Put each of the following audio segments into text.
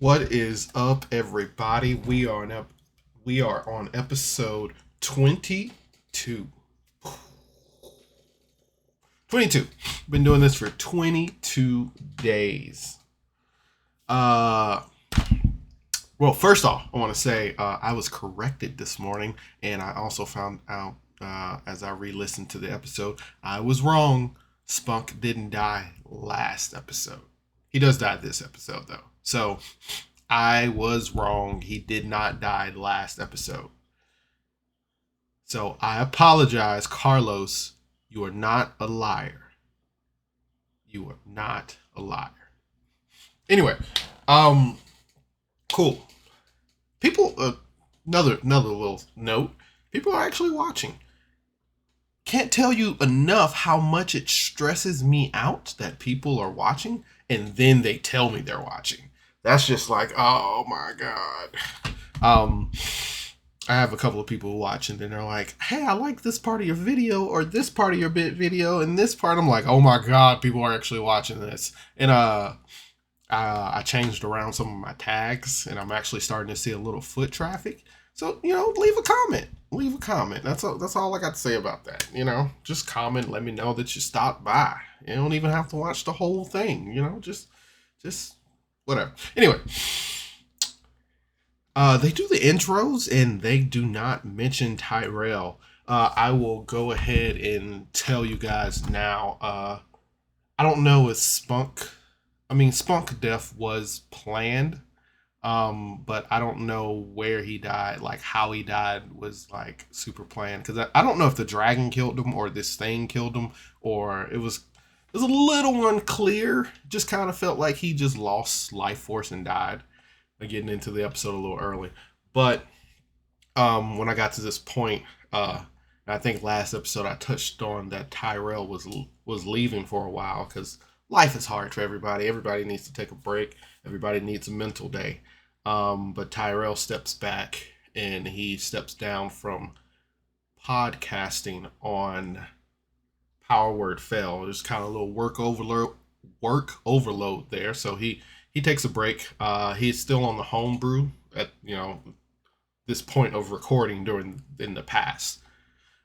What is up, everybody? We are on episode 22. 22. Been doing this for 22 days. Uh well, first off, I want to say I was corrected this morning, and I also found out as I re-listened to the episode, I was wrong. Spunk didn't die last episode. He does die this episode though. So I was wrong. He did not die last episode. So I apologize, Carlos. You are not a liar. You are not a liar. Anyway, um, cool. People, another little note. People are actually watching. Can't tell you enough how much it stresses me out that people are watching, and then they tell me they're watching. That's just like, oh my god. Um, I have a couple of people who watch, and then they're like, "Hey, I like this part of your video, or this part of your bit video, and this part." I'm like, "Oh my god, people are actually watching this." And I changed around some of my tags, and I'm actually starting to see a little foot traffic. So leave a comment. Leave a comment. That's all I got to say about that. Just comment. Let me know that you stopped by. You don't even have to watch the whole thing. Just whatever. Anyway, they do the intros and they do not mention Tyrell. I will go ahead and tell you guys now. I don't know if Spunk. I mean, Spunk death was planned, but I don't know where he died. Like how he died was like super planned because I don't know if the dragon killed him or this thing killed him or it was a little unclear. Just kind of felt like he just lost life force and died. Getting into the episode a little early, but when I got to this point, I think last episode I touched on that Tyrell was leaving for a while because life is hard for everybody. Everybody needs to take a break. Everybody needs a mental day. But Tyrell steps back and he steps down from podcasting on Power Word Fell. There's kind of a little work overload there, so he takes a break. He's still on the homebrew at this point of recording during in the past.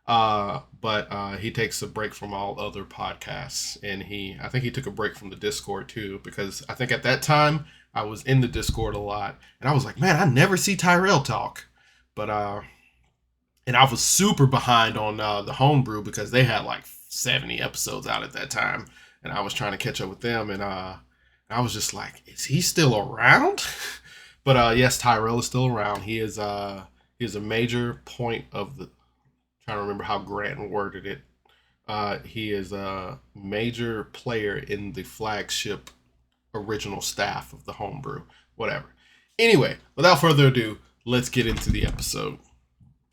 But he takes a break from all other podcasts, and I think he took a break from the Discord too, because I think at that time I was in the Discord a lot, and I was like, man, I never see Tyrell talk. But and I was super behind on the homebrew because they had like 70 episodes out at that time, and I was trying to catch up with them, and I was just like, is he still around? But yes, Tyrell is still around. He is a major point of the. Trying to remember how Grant worded it. He is a major player in the flagship original staff of the homebrew. Whatever. Anyway, without further ado, let's get into the episode.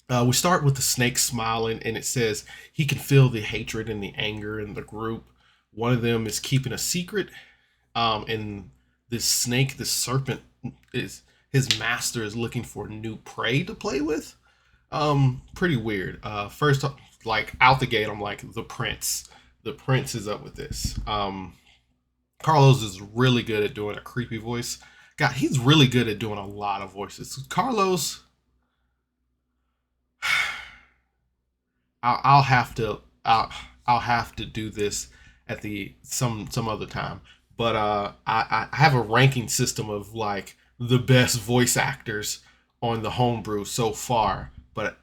We start with the snake smiling, and it says he can feel the hatred and the anger in the group. One of them is keeping a secret, and this snake, this serpent, is his master is looking for new prey to play with. Pretty weird. First, like out the gate, I'm like the prince. The prince is up with this. Carlos is really good at doing a creepy voice. God, he's really good at doing a lot of voices. Carlos, I'll have to I'll have to do this at the some other time. But I have a ranking system of like the best voice actors on the homebrew so far. But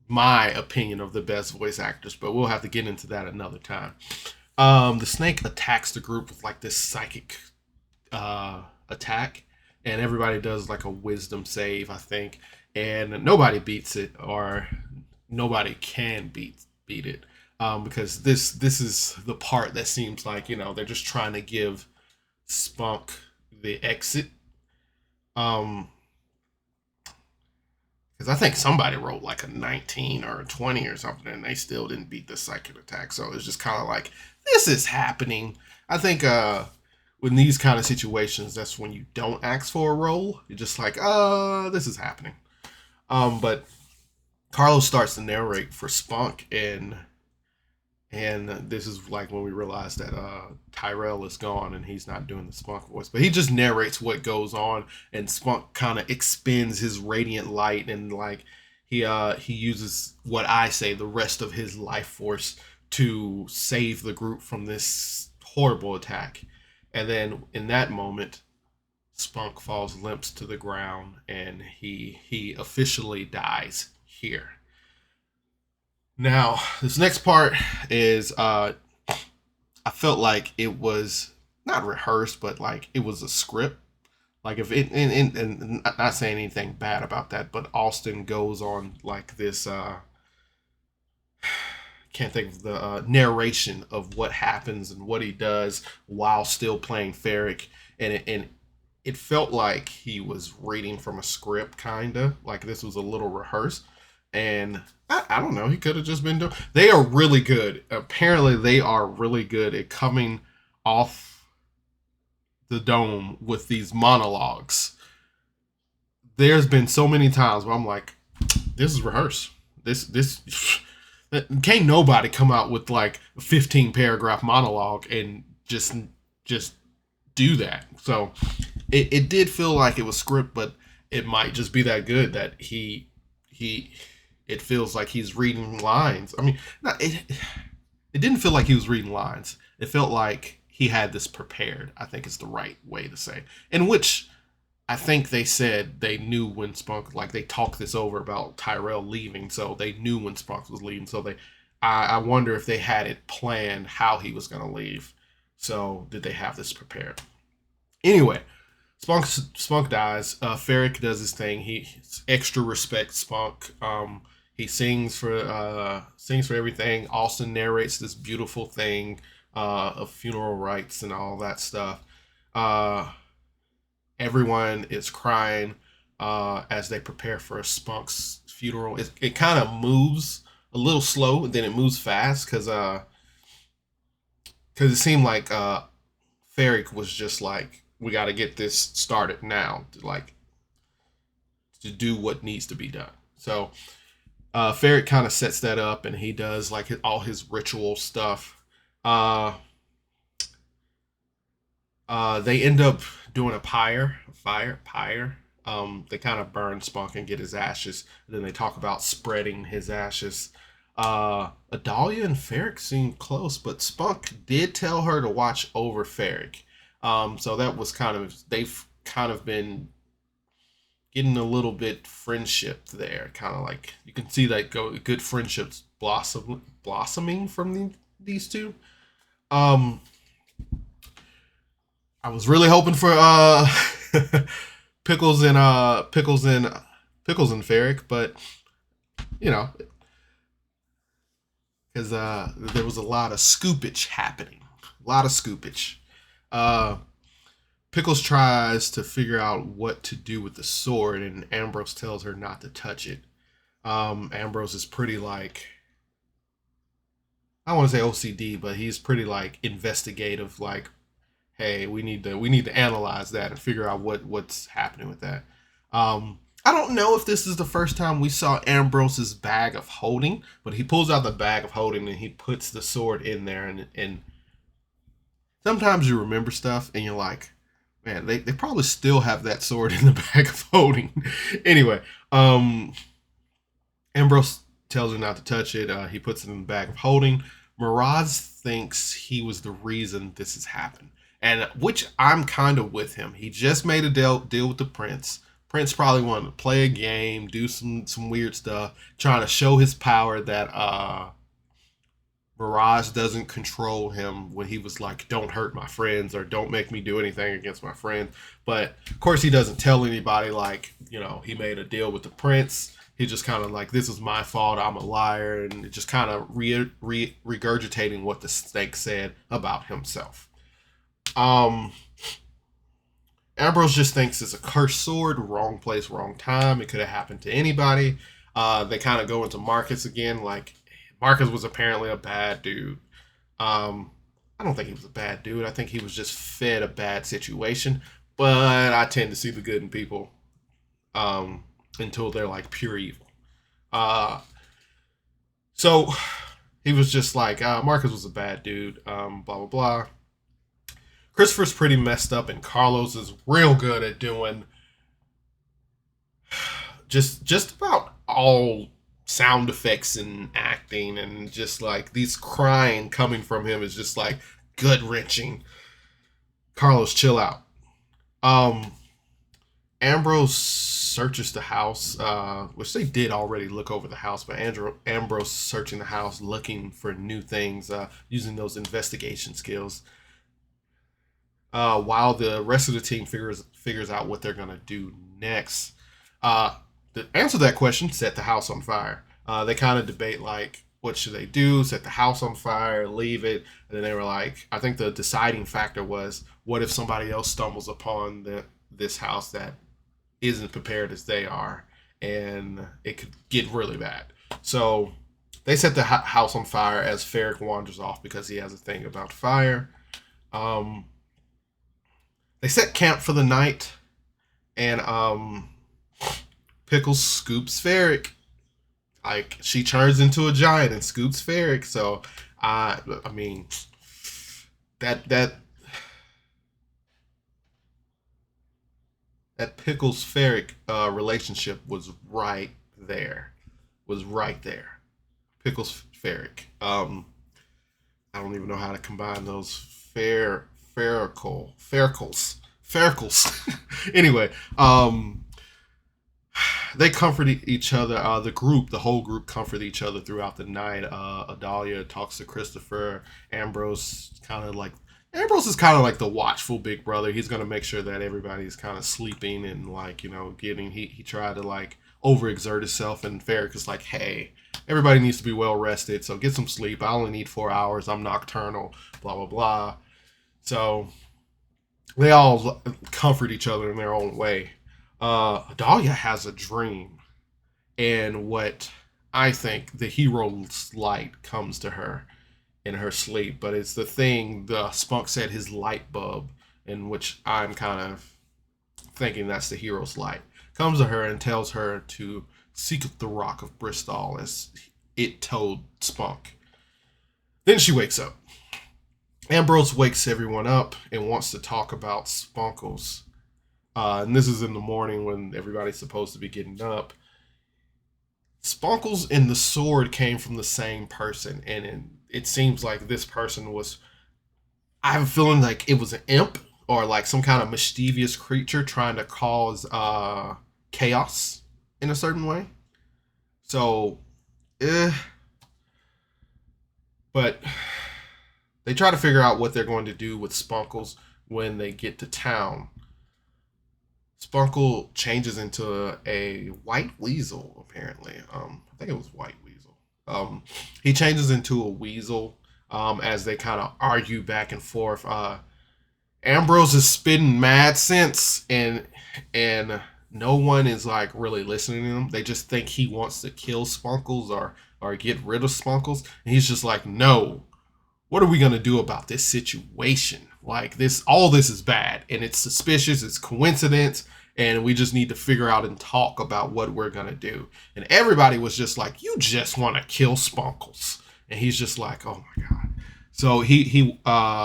my opinion of the best voice actors, but we'll have to get into that another time. The snake attacks the group with like this psychic attack, and everybody does like a wisdom save, I think, and nobody beats it, or nobody can beat it, because this is the part that seems like they're just trying to give Spunk the exit. Um, because I think somebody rolled like a 19 or a 20 or something, and they still didn't beat the psychic attack. So it's just kind of like, this is happening. I think in these kind of situations, that's when you don't ask for a roll. You're just like, this is happening. But Carlos starts to narrate for Spunk, and And this is like when we realize that Tyrell is gone and he's not doing the Spunk voice, but he just narrates what goes on, and Spunk kind of expends his radiant light, and like he uses what I say the rest of his life force to save the group from this horrible attack. And then in that moment, Spunk falls limp to the ground, and he officially dies here. Now, this next part is I felt like it was not rehearsed, but like it was a script. Like if it and not saying anything bad about that, but Austin goes on like this can't think of the narration of what happens and what he does while still playing Ferric, and it felt like he was reading from a script, kinda like this was a little rehearsed. And I don't know, he could have just been doing. They are really good. Apparently, they are really good at coming off the dome with these monologues. There's been so many times where I'm like, this is rehearsed. This can't nobody come out with like a 15 paragraph monologue and just do that. So it did feel like it was script, but it might just be that good that he it feels like he's reading lines. I mean, not, it didn't feel like he was reading lines. It felt like he had this prepared. I think is the right way to say. In which I think they said they knew when Spunk, like they talked this over about Tyrell leaving, so they knew when Spunk was leaving. So I wonder if they had it planned how he was going to leave. So did they have this prepared? Anyway, Spunk dies. Ferric does his thing. He extra respects Spunk. He sings for everything. Austin narrates this beautiful thing of funeral rites and all that stuff. Uh, Everyone is crying as they prepare for Spunk's funeral. It kind of moves a little slow, and then it moves fast because it seemed like Ferric was just like, we got to get this started now, to do what needs to be done. So Ferric kind of sets that up, and he does like all his ritual stuff. Uh, they end up doing a pyre. They kind of burn Spunk and get his ashes. And then they talk about spreading his ashes. Adalia and Ferric seem close, but Spunk did tell her to watch over Ferric. So that was they've kind of been getting a little bit friendship there. Kind of like you can see that good friendships blossoming from these two. Um, I was really hoping for pickles and Ferric, but you know, because there was a lot of scoopage happening, a lot of scoopage. Uh, Pickles tries to figure out what to do with the sword, and Ambrose tells her not to touch it. Ambrose is pretty like, I don't want to say OCD, but he's pretty like investigative. Like, hey, we need to analyze that and figure out what's happening with that. I don't know if this is the first time we saw Ambrose's bag of holding, but he pulls out the bag of holding and he puts the sword in there, and sometimes you remember stuff and you're like, man, they probably still have that sword in the bag of holding. Anyway, Ambrose tells her not to touch it. He puts it in the bag of holding. Miraz thinks he was the reason this has happened, and which I'm kind of with him. He just made a deal with the prince. Prince probably wanted to play a game, do some weird stuff, trying to show his power that Mirage doesn't control him when he was like, don't hurt my friends or don't make me do anything against my friends. But of course he doesn't tell anybody like, he made a deal with the prince. He just kind of like, this is my fault, I'm a liar, and just kind of regurgitating what the snake said about himself. Ambrose just thinks it's a cursed sword, wrong place, wrong time. It could have happened to anybody. They kind of go into Marcus again, like Marcus was apparently a bad dude. I don't think he was a bad dude. I think he was just fed a bad situation. But I tend to see the good in people until they're like pure evil. So He was just like, Marcus was a bad dude, blah, blah, blah. Christopher's pretty messed up, and Carlos is real good at doing just about all sound effects and acting, and just like these crying coming from him is just like gut wrenching. Carlos, chill out. Um, Ambrose searches the house, which they did already look over the house, but Ambrose searching the house, looking for new things, using those investigation skills. While the rest of the team figures out what they're gonna do next. To answer that question, set the house on fire. They kind of debate like, what should they do? Set the house on fire, leave it, and then they were like, I think the deciding factor was, what if somebody else stumbles upon this house that isn't prepared as they are, and it could get really bad. So they set the house on fire as Ferric wanders off because he has a thing about fire. Um, they set camp for the night, and Pickles scoops Ferric. Like, she turns into a giant and scoops Ferric. So I mean, that Pickles Ferric relationship was right there. Was right there. Pickles Ferric. I don't even know how to combine those fericles. Anyway, they comfort each other. The whole group comfort each other throughout the night. Adalia talks to Christopher. Ambrose is kind of like the watchful big brother. He's gonna make sure that everybody's kind of sleeping, and like, getting. He tried to like overexert himself, and Ferric is like, hey, everybody needs to be well rested, so get some sleep. I only need 4 hours. I'm nocturnal. Blah blah blah. So they all comfort each other in their own way. Adalia has a dream, and what I think the hero's light comes to her in her sleep, but it's the Spunk said his light bulb, in which I'm kind of thinking that's the hero's light, comes to her and tells her to seek the Rock of Bristol, as it told Spunk. Then she wakes up. Ambrose wakes everyone up and wants to talk about Spunkles. And this is in the morning when everybody's supposed to be getting up. Spunkles and the sword came from the same person, and it seems like this person was. I have a feeling like it was an imp or like some kind of mischievous creature trying to cause chaos in a certain way. So, but they try to figure out what they're going to do with Spunkles when they get to town. Spunkle changes into a white weasel, apparently. I think it was white weasel. He changes into a weasel as they kind of argue back and forth. Ambrose is spitting mad sense, and no one is like really listening to him. They just think he wants to kill Spunkles or get rid of Spunkles, and he's just like, no. What are we gonna do about this situation? Like, all this is bad, and it's suspicious. It's coincidence, and we just need to figure out and talk about what we're gonna do. And everybody was just like, you just want to kill Spunkles, and he's just like, oh my god. So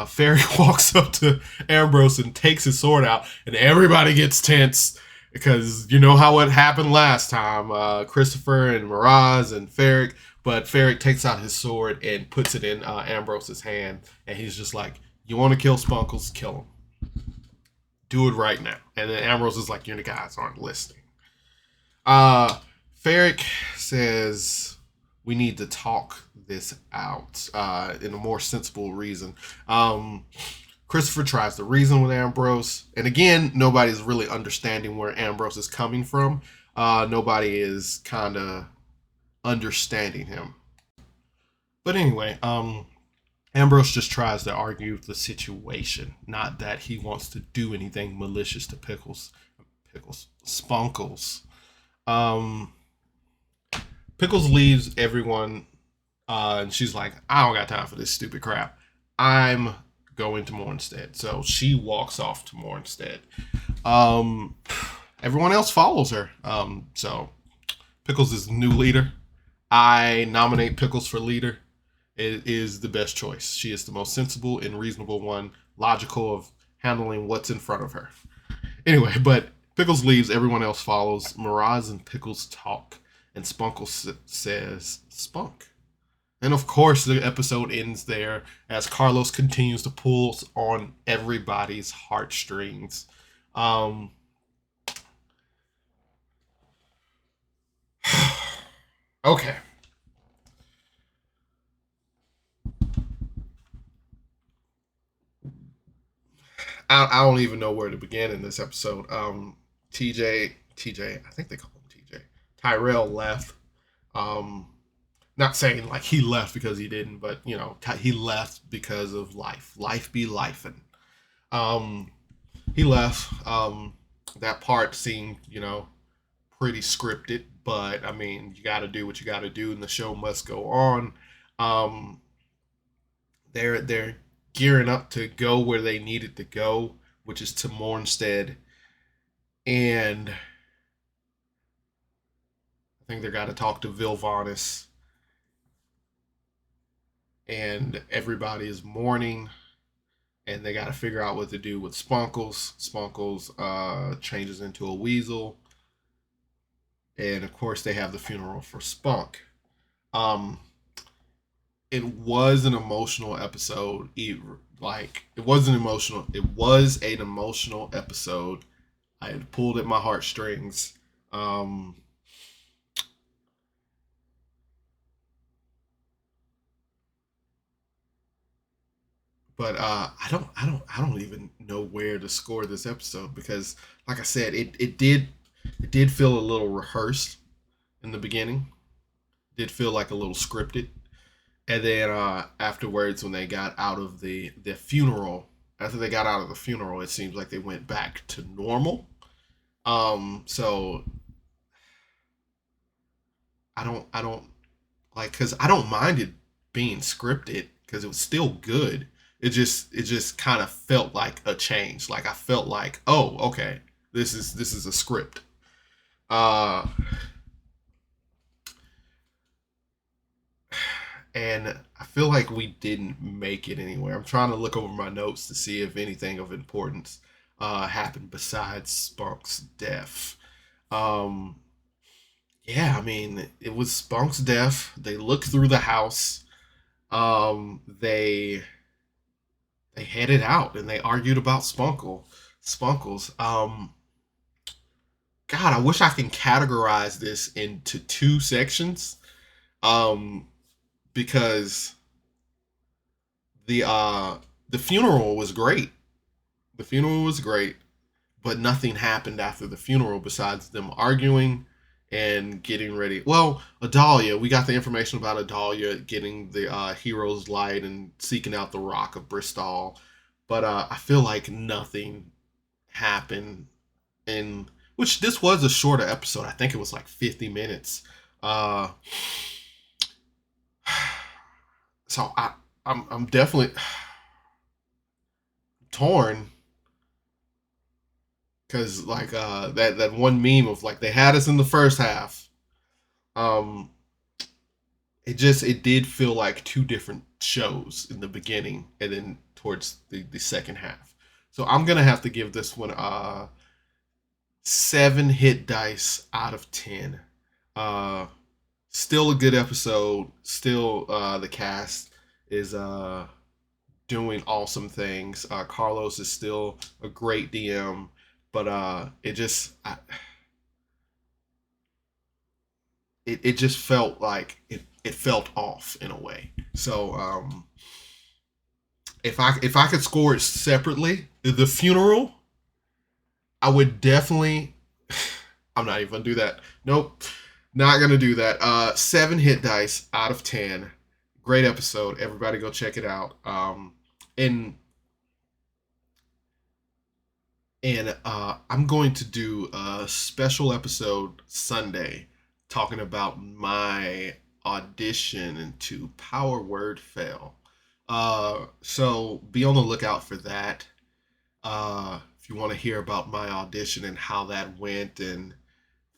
Fairy walks up to Ambrose and takes his sword out, and everybody gets tense because you know how it happened last time. Christopher and Miraz and Ferric, but Ferric takes out his sword and puts it in Ambrose's hand, and he's just like, you want to kill Spunkles? Kill him. Do it right now. And then Ambrose is like, you guys aren't listening. Ferric says, we need to talk this out in a more sensible reason. Christopher tries to reason with Ambrose. And again, nobody's really understanding where Ambrose is coming from. Nobody is kind of understanding him. But anyway, Ambrose just tries to argue the situation, not that he wants to do anything malicious to Spunkles. Pickles leaves everyone, and she's like, I don't got time for this stupid crap. I'm going to Mornstead. So she walks off to Mornstead. Everyone else follows her. So Pickles is the new leader. I nominate Pickles for leader. it is the best choice. She is the most sensible and reasonable one, logical of handling what's in front of her. Anyway, but Pickles leaves, everyone else follows. Miraz and Pickles talk, and Spunkle says, Spunk. And of course, the episode ends there as Carlos continues to pull on everybody's heartstrings. Um, okay. I don't even know where to begin in this episode. TJ, I think they call him TJ. Tyrell left. Um, Not saying like he left because he didn't, but you know, he left because of life. Life be lifing. Um, he left. That part seemed, pretty scripted, but I mean, you got to do what you got to do, and the show must go on. Um, they're gearing up to go where they needed to go, which is to Mornstead, and I think they got to talk to Vilvanis, and everybody is mourning, and they got to figure out what to do with Spunkles. Spunkles changes into a weasel, and of course they have the funeral for Spunk. Um, it was an emotional episode. It wasn't emotional. It was an emotional episode. I had pulled at my heartstrings. Um, but I don't even know where to score this episode because, like I said, it did feel a little rehearsed in the beginning. It did feel like a little scripted, and then afterwards, when they got out of the funeral, after they got out of the funeral, it seems like they went back to normal. So I don't like because I don't mind it being scripted because it was still good. It just kind of felt like a change. Like I felt like, oh, okay, this is a script. Uh, and I feel like we didn't make it anywhere. I'm trying to look over my notes to see if anything of importance happened besides Spunk's death. Um, yeah, I mean, it was Spunk's death. They looked through the house. They headed out and they argued about Spunkles. God, I wish I can categorize this into two sections. Um, because the uh the funeral was great. The funeral was great, but nothing happened after the funeral besides them arguing and getting ready. Well, Adalia, we got the information about Adalia getting the hero's light and seeking out the rock of Bristol, but I feel like nothing happened in which this was a shorter episode. I think it was like 50 minutes. Uh, so I'm definitely torn because like that one meme of like they had us in the first half. Um, it did feel like two different shows in the beginning and then towards the second half. So I'm gonna have to give this one 7 hit dice out of 10. Uh, Still a good episode. Still the cast is doing awesome things. Carlos is still a great DM, but it just felt like it felt off in a way. So if I could score it separately, the funeral, I would definitely. I'm not even gonna do that. Nope, not gonna do that. 7 hit dice out of 10. Great episode. Everybody go check it out. And I'm going to do a special episode Sunday talking about my audition into Power Word Fail. So be on the lookout for that. If you want to hear about my audition and how that went and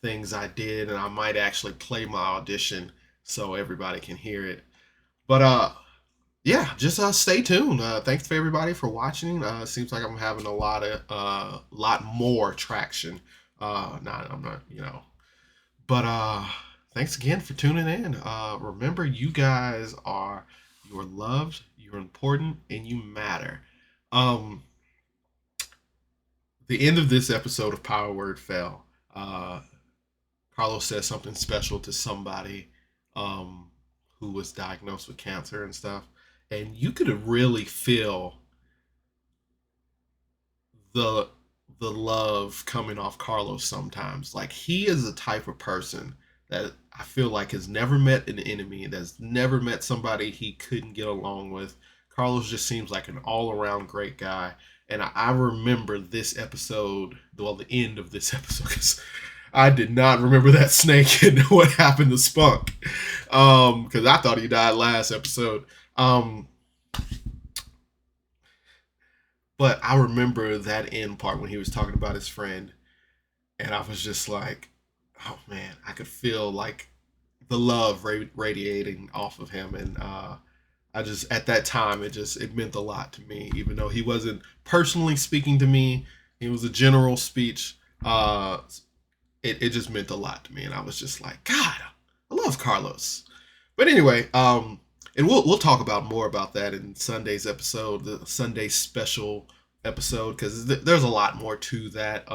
things I did, and I might actually play my audition so everybody can hear it. But Yeah, just stay tuned. Thanks for everybody for watching. Seems like I'm having a lot more traction. Not I'm not, but thanks again for tuning in. Remember, you guys you're loved, you're important, and you matter. Um, the end of this episode of Power Word Fell. Uh, Carlos says something special to somebody um, who was diagnosed with cancer and stuff, and you could really feel the the love coming off Carlos sometimes. Like he is the type of person that I feel like has never met an enemy, that's never met somebody he couldn't get along with. Carlos just seems like an all around great guy. And I remember this episode, well, the end of this episode, because I did not remember that snake and what happened to Spunk, because I thought he died last episode. Um, but I remember that end part when he was talking about his friend, and I was just like, oh man, I could feel like the love radiating off of him, and I just at that time it meant a lot to me, even though he wasn't personally speaking to me. It was a general speech. It just meant a lot to me, and I was just like, God, I love Carlos. But anyway, and we'll talk about more about that in Sunday's episode, the Sunday special episode, because there's a lot more to that.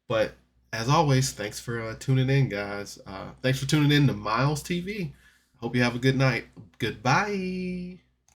But as always, thanks for tuning in, guys. Thanks for tuning in to Miles TV. Hope you have a good night. Goodbye.